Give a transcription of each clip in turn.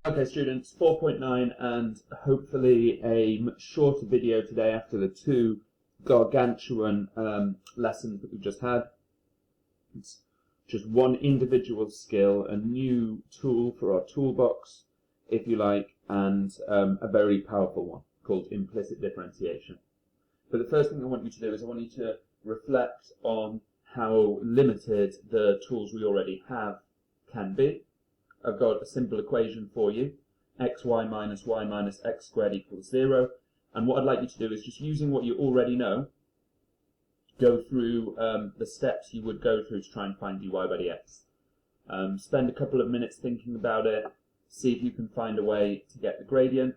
Okay, students, 4.9 and hopefully a much shorter video today after the two gargantuan lessons that we've just had. It's just one individual skill, a new tool for our toolbox, if you like, and a very powerful one called implicit differentiation. But the first thing I want you to do is I want you to reflect on how limited the tools we already have can be. I've got a simple equation for you, xy minus y minus x squared equals 0. And what I'd like you to do is, just using what you already know, go through the steps you would go through to try and find dy by dx. Spend a couple of minutes thinking about it, see if you can find a way to get the gradient,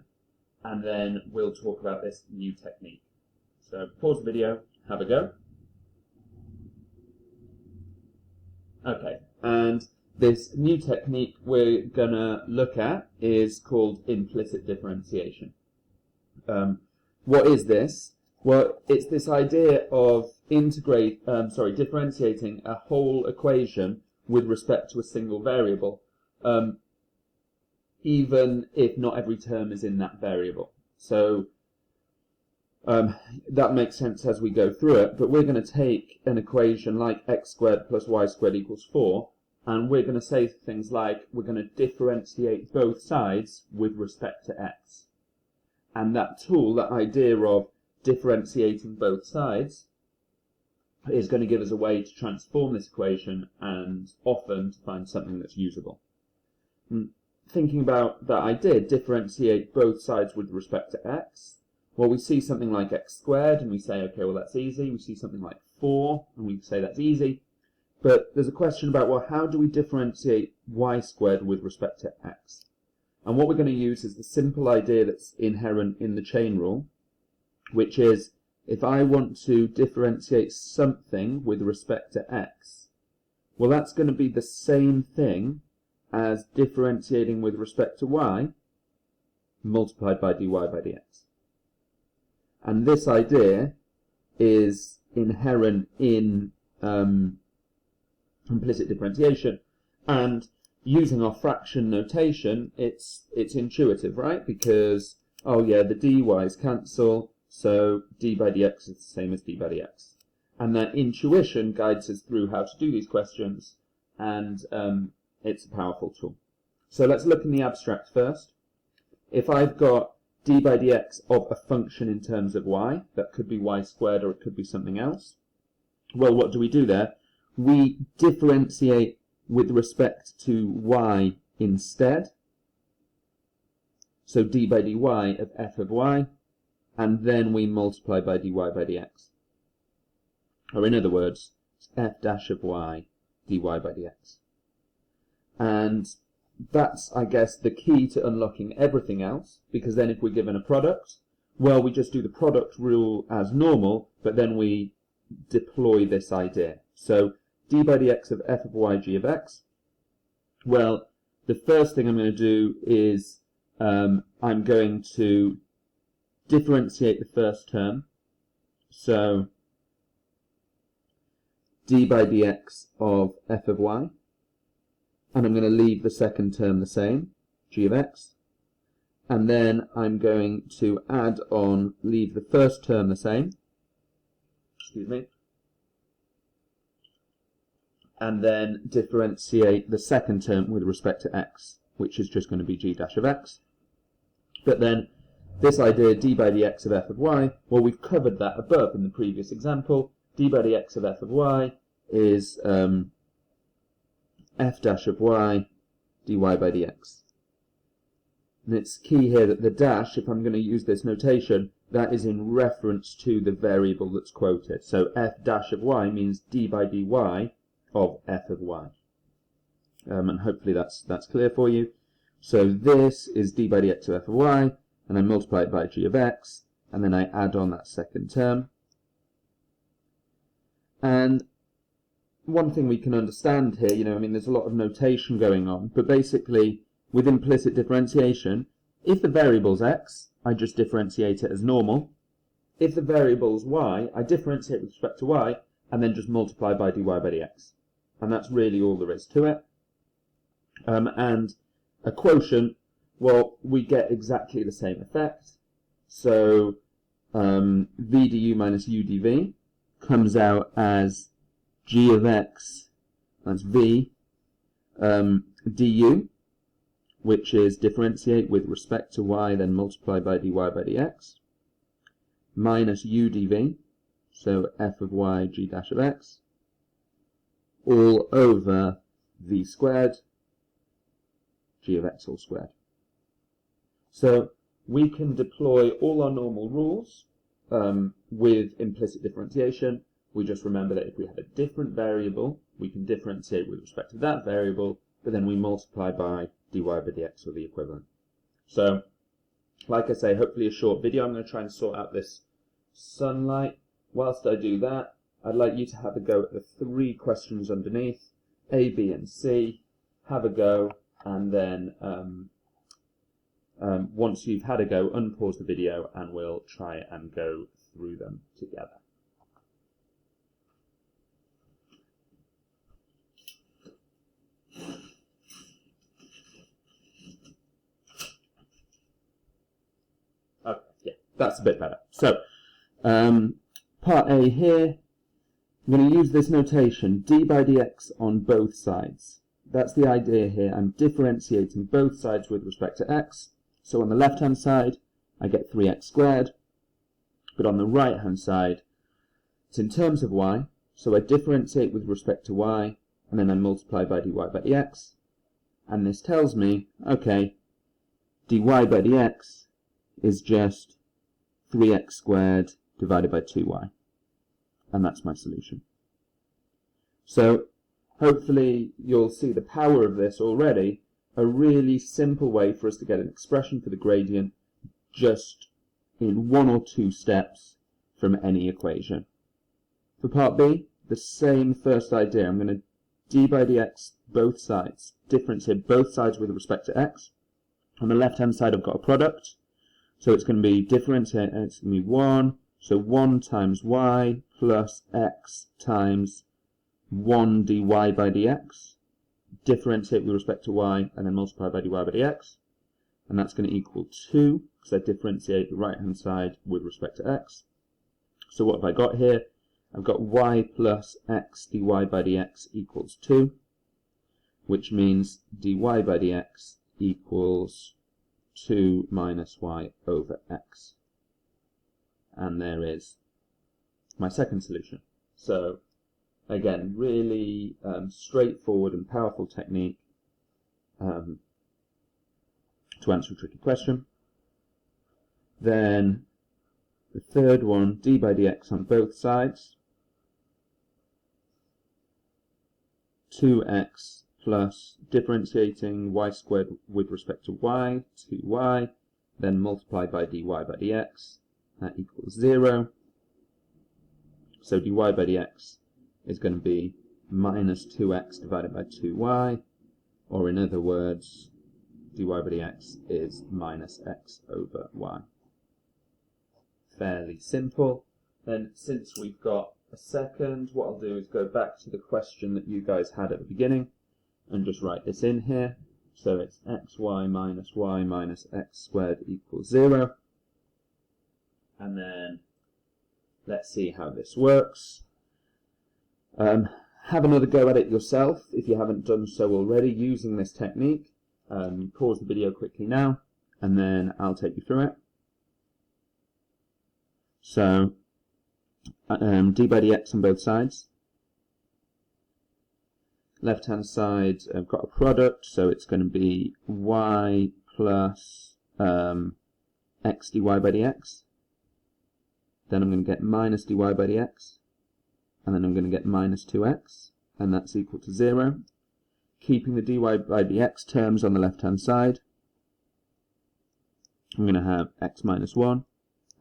and then we'll talk about this new technique. So pause the video, have a go. Okay, and this new technique we're going to look at is called implicit differentiation. What is this? Well, it's this idea of differentiating a whole equation with respect to a single variable, even if not every term is in that variable. So that makes sense as we go through it, but we're going to take an equation like x squared plus y squared equals 4, and we're going to say things like we're going to differentiate both sides with respect to x. And that tool, that idea of differentiating both sides, is going to give us a way to transform this equation and often to find something that's usable. Thinking about that idea, differentiate both sides with respect to x, well, we see something like x squared and we say, okay, well, that's easy. We see something like 4 and we say that's easy. But there's a question about, well, how do we differentiate y squared with respect to x? And what we're going to use is the simple idea that's inherent in the chain rule, which is if I want to differentiate something with respect to x, well, that's going to be the same thing as differentiating with respect to y multiplied by dy by dx. And this idea is inherent in implicit differentiation, and using our fraction notation, it's intuitive, right? Because, oh yeah, the dy's cancel, so d by dx is the same as d by dx. And that intuition guides us through how to do these questions, and it's a powerful tool. So let's look in the abstract first. If I've got d by dx of a function in terms of y, that could be y squared or it could be something else, well, what do we do there? We differentiate with respect to y instead. So d by dy of f of y, and then we multiply by dy by dx. Or in other words, it's f dash of y dy by dx. And that's, I guess, the key to unlocking everything else, because then if we're given a product, well, we just do the product rule as normal, but then we deploy this idea. So d by dx of f of y g of x, well, the first thing I'm going to do is I'm going to differentiate the first term. So d by dx of f of y, and I'm going to leave the second term the same, g of x, and then I'm going to add on, leave the first term the same, and then differentiate the second term with respect to x, which is just going to be g dash of x. But then this idea, d by dx of f of y, well, we've covered that above in the previous example. D by dx of f of y is f dash of y dy by dx. And it's key here that the dash, if I'm going to use this notation, that is in reference to the variable that's quoted. So f dash of y means d by dy of f of y. And hopefully that's clear for you. So this is d by dx of f of y, and I multiply it by g of x, and then I add on that second term. And one thing we can understand here, there's a lot of notation going on, but basically, with implicit differentiation, if the variable's x, I just differentiate it as normal. If the variable's y, I differentiate with respect to y, and then just multiply by dy by dx. And that's really all there is to it. And a quotient Well, we get exactly the same effect. So v du minus u dv comes out as g of x, that's v, du, which is differentiate with respect to y, then multiply by dy by dx, minus u dv, so f of y g dash of x, all over v squared g of x all squared. So we can deploy all our normal rules with implicit differentiation. We just remember that if we have a different variable, we can differentiate with respect to that variable, but then we multiply by dy by dx or the equivalent. So, like I say, hopefully a short video. I'm going to try and sort out this sunlight. Whilst I do that, I'd like you to have a go at the 3 questions underneath, A, B, and C. Have a go, and then once you've had a go, unpause the video and we'll try and go through them together. Okay, yeah, that's a bit better. So, part A here, I'm going to use this notation, d by dx on both sides. That's the idea here. I'm differentiating both sides with respect to x. So on the left-hand side, I get 3x squared, but on the right-hand side, it's in terms of y, so I differentiate with respect to y, and then I multiply by dy by dx, and this tells me, okay, dy by dx is just 3x squared divided by 2y, and that's my solution. So hopefully you'll see the power of this already. A really simple way for us to get an expression for the gradient just in 1 or 2 steps from any equation. For part B, the same first idea. I'm going to d by dx both sides, differentiate both sides with respect to x. On the left hand side I've got a product, so it's going to be differentiate, and it's going to be 1, so 1 times y plus x times 1 dy by dx. Differentiate with respect to y, and then multiply by dy by dx, and that's going to equal 2, because I differentiate the right hand side with respect to x. So what have I got here? I've got y plus x dy by dx equals 2, which means dy by dx equals 2 minus y over x. And there is my second solution. So again, really straightforward and powerful technique to answer a tricky question. Then the third one, d by dx on both sides, 2x plus differentiating y squared with respect to y, 2y, then multiply by dy by dx, that equals 0. So dy by dx is going to be minus 2x divided by 2y, or in other words, dy by dx is minus x over y. Fairly simple. Then, since we've got a second, what I'll do is go back to the question that you guys had at the beginning and just write this in here. So it's xy minus y minus x squared equals 0. And then let's see how this works. Have another go at it yourself if you haven't done so already using this technique. Pause the video quickly now, and then I'll take you through it. So, d by dx on both sides. Left hand side, I've got a product, so it's going to be y plus x dy by dx. Then I'm going to get minus dy by dx. And then I'm going to get minus 2x, and that's equal to 0. Keeping the dy by dx terms on the left-hand side, I'm going to have x minus 1,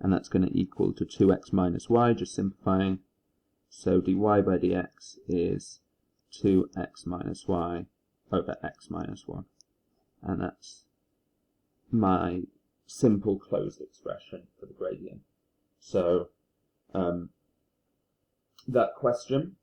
and that's going to equal to 2x minus y, just simplifying. So dy by dx is 2x minus y over x minus 1. And that's my simple closed expression for the gradient. So, that question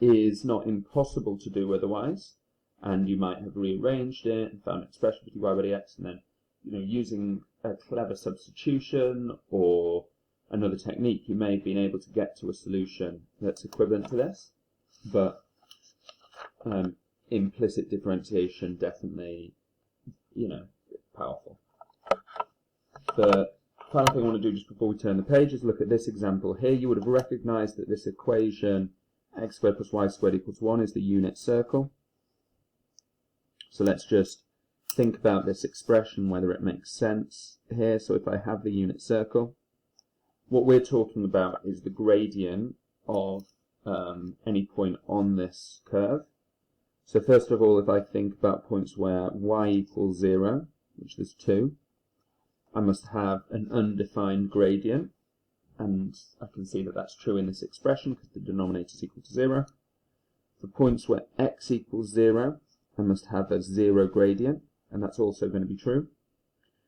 is not impossible to do otherwise, and you might have rearranged it and found an expression for dy by dx and then using a clever substitution or another technique, you may have been able to get to a solution that's equivalent to this, but implicit differentiation definitely, powerful. The final thing I want to do just before we turn the page is look at this example here. You would have recognized that this equation, x squared plus y squared equals 1, is the unit circle. So let's just think about this expression, whether it makes sense here. So if I have the unit circle, what we're talking about is the gradient of any point on this curve. So first of all, if I think about points where y equals 0, which there's 2, I must have an undefined gradient, and I can see that that's true in this expression because the denominator is equal to 0. For points where x equals 0, I must have a 0 gradient, and that's also going to be true.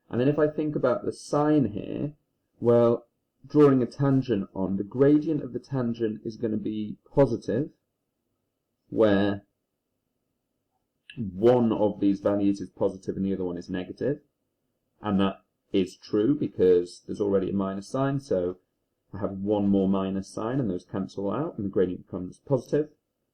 And then if I think about the sign here, well, drawing a tangent on, the gradient of the tangent is going to be positive, where one of these values is positive and the other one is negative. And that is true because there's already a minus sign, so I have one more minus sign and those cancel out and the gradient becomes positive.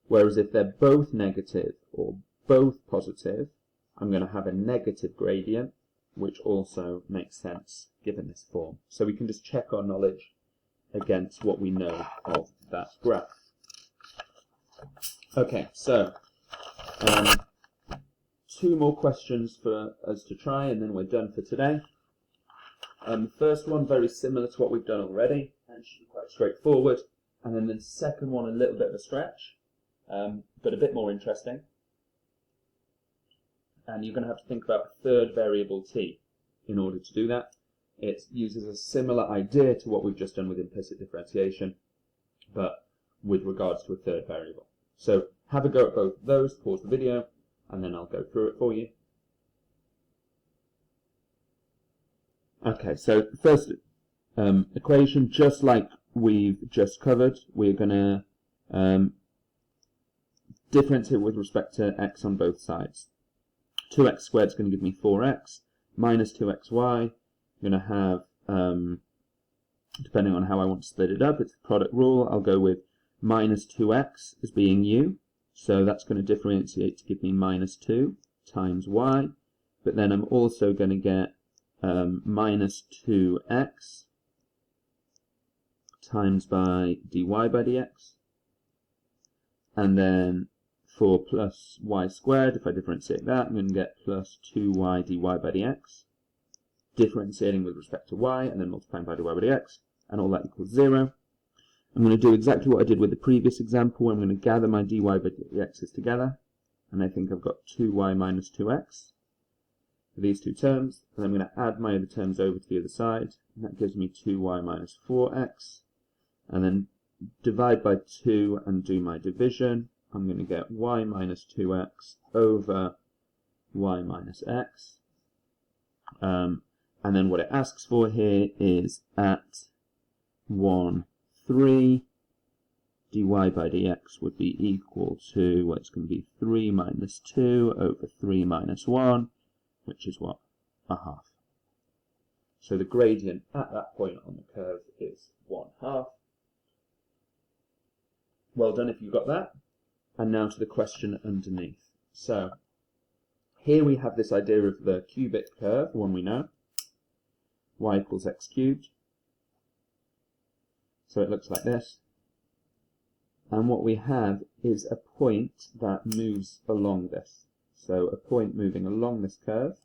Whereas if they're both negative or both positive, I'm going to have a negative gradient, which also makes sense given this form. So we can just check our knowledge against what we know of that graph. Okay, so 2 more questions for us to try and then we're done for today. The first one very similar to what we've done already and should be quite straightforward. And then the second one a little bit of a stretch, but a bit more interesting. And you're going to have to think about a third variable t in order to do that. It uses a similar idea to what we've just done with implicit differentiation, but with regards to a third variable. So have a go at both of those, pause the video, and then I'll go through it for you. Okay, so first equation, just like we've just covered, we're going to differentiate with respect to x on both sides. 2x squared is going to give me 4x, minus 2xy. I'm going to have, depending on how I want to split it up, it's the product rule. I'll go with minus 2x as being u. So that's going to differentiate to give me minus 2 times y. But then I'm also going to get minus 2x times by dy by dx. And then for plus y squared, if I differentiate that, I'm going to get plus 2y dy by dx. Differentiating with respect to y, and then multiplying by dy by dx, and all that equals 0. I'm going to do exactly what I did with the previous example. I'm going to gather my dy by dx's together, and I think I've got 2y minus 2x for these two terms, and I'm going to add my other terms over to the other side, and that gives me 2y minus 4x, and then divide by 2 and do my division. I'm going to get y minus 2x over y minus x. And then what it asks for here is at 1, 3, dy by dx would be equal to, well, it's going to be 3 minus 2 over 3 minus 1, which is what? A half. So the gradient at that point on the curve is 1/2. Well done if you got that. And now to the question underneath. So here we have this idea of the cubic curve, one we know, y equals x cubed. So it looks like this. And what we have is a point that moves along this. So a point moving along this curve,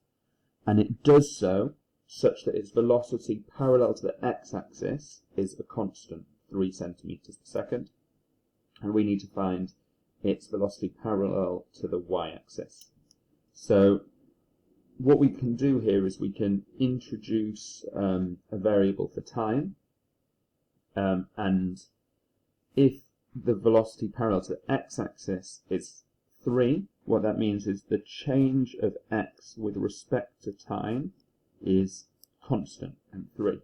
and it does so such that its velocity parallel to the x-axis is a constant, 3 centimeters per second. And we need to find its velocity parallel to the y-axis. So what we can do here is we can introduce a variable for time, and if the velocity parallel to the x-axis is 3, what that means is the change of x with respect to time is constant and 3.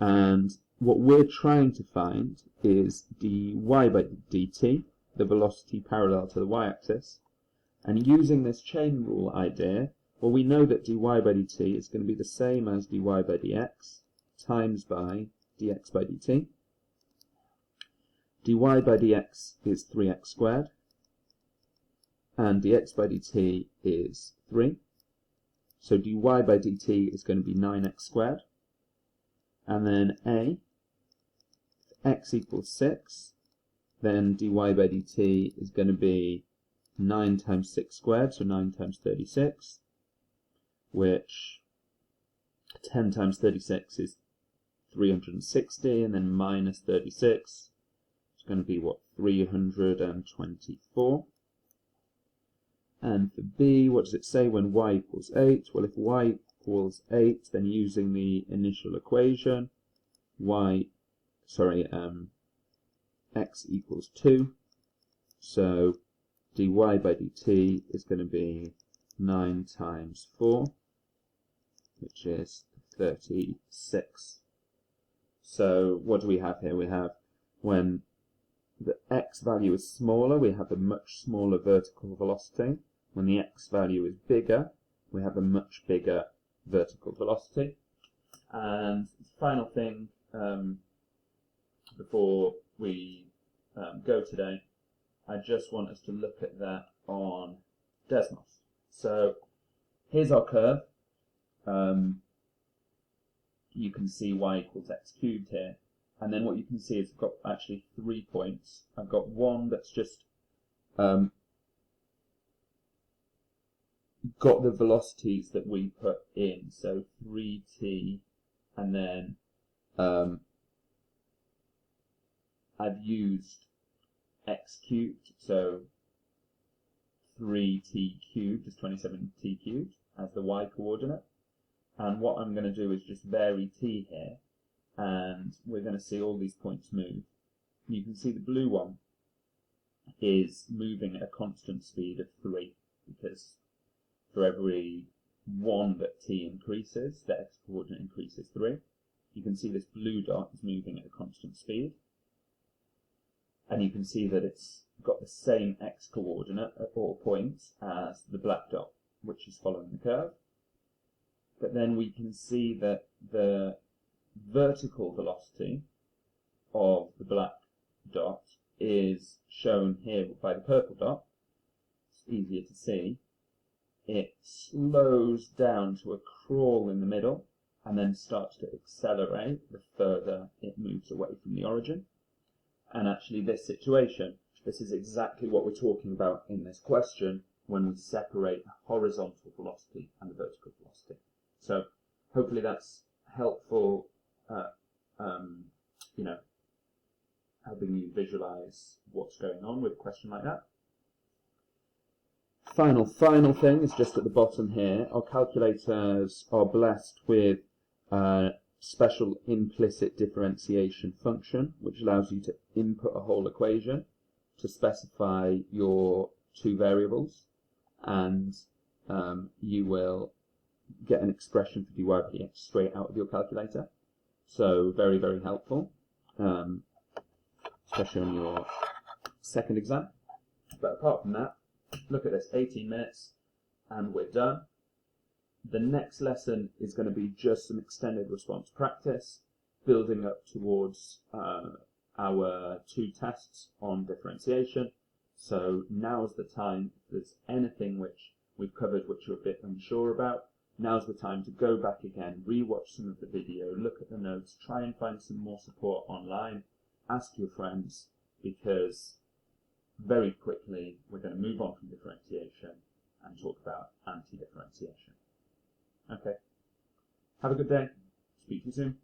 And what we're trying to find is dy by dt, the velocity parallel to the y-axis. And using this chain rule idea, Well, we know that dy by dt is going to be the same as dy by dx times by dx by dt. dy by dx is 3x squared, and dx by dt is 3. So dy by dt is going to be 9x squared. And then a, if x equals 6, then dy by dt is going to be 9 times 6 squared, so 9 times 36, which 10 times 36 is 360, and then minus 36 is going to be, what, 324. And for b, what does it say when y equals 8? Well, if y equals 8, then using the initial equation, x equals 2. So dy by dt is going to be 9 times 4, which is 36. So what do we have here? We have, when the x value is smaller, we have a much smaller vertical velocity. When the x value is bigger, we have a much bigger vertical velocity. And the final thing before we go today, I just want us to look at that on Desmos. So here's our curve. You can see y equals x cubed here. And then what you can see is I've got actually 3 points. I've got one that's just got the velocities that we put in, so 3t, and then I've used x cubed, so 3t cubed is 27t cubed as the y coordinate. And what I'm going to do is just vary t here, and we're going to see all these points move. You can see the blue one is moving at a constant speed of 3, because for every 1 that t increases, the x coordinate increases 3. You can see this blue dot is moving at a constant speed, and you can see that it's got the same x coordinate at all points as the black dot, which is following the curve. But then we can see that the vertical velocity of the black dot is shown here by the purple dot. It's easier to see. It slows down to a crawl in the middle and then starts to accelerate the further it moves away from the origin. And actually this situation, this is exactly what we're talking about in this question when we separate the horizontal velocity and the vertical velocity. So hopefully that's helpful, helping you visualize what's going on with a question like that. Final thing is just at the bottom here. Our calculators are blessed with a special implicit differentiation function, which allows you to input a whole equation to specify your 2 variables, and you will get an expression for dy by dx straight out of your calculator. So very, very helpful, especially on your second exam. But apart from that, look at this, 18 minutes and we're done. The next lesson is going to be just some extended response practice, building up towards our 2 tests on differentiation. So now's the time, if there's anything which we've covered which you're a bit unsure about, now's the time to go back again, re-watch some of the video, look at the notes, try and find some more support online, ask your friends, because very quickly we're going to move on from differentiation and talk about anti-differentiation. Okay. Have a good day. Speak to you soon.